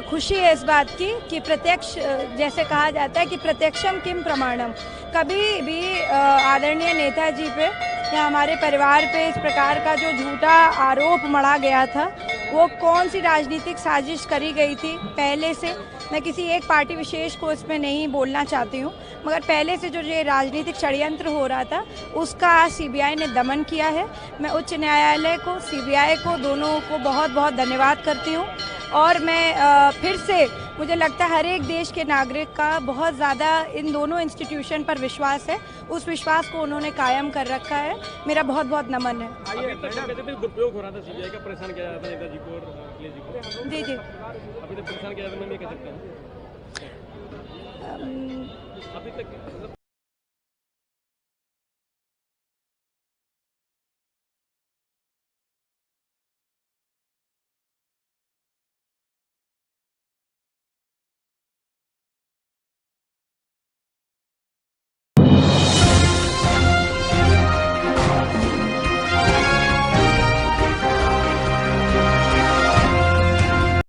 खुशी है इस बात की कि प्रत्यक्ष, जैसे कहा जाता है कि प्रत्यक्षम किम प्रमाणम, कभी भी आदरणीय नेताजी पे या हमारे परिवार पे इस प्रकार का जो झूठा आरोप मढ़ा गया था, वो कौन सी राजनीतिक साजिश करी गई थी पहले से। मैं किसी एक पार्टी विशेष को इसमें नहीं बोलना चाहती हूँ, मगर पहले से जो ये राजनीतिक षड्यंत्र हो रहा था उसका आज सीबीआई ने दमन किया है। मैं उच्च न्यायालय को, सीबीआई को, दोनों को बहुत बहुत धन्यवाद करती हूँ। और मैं फिर से, मुझे लगता है हर एक देश के नागरिक का बहुत ज़्यादा इन दोनों इंस्टीट्यूशन पर विश्वास है, उस विश्वास को उन्होंने कायम कर रखा है। मेरा बहुत बहुत नमन है। दुरुपयोग हो रहा था, सीबीआई का परेशान किया जाता नेताजी को और अखिलेश जी को। जी जी, अभी तक परेशान किया जाता, मैं नहीं कह सकता हूँ अभी तक।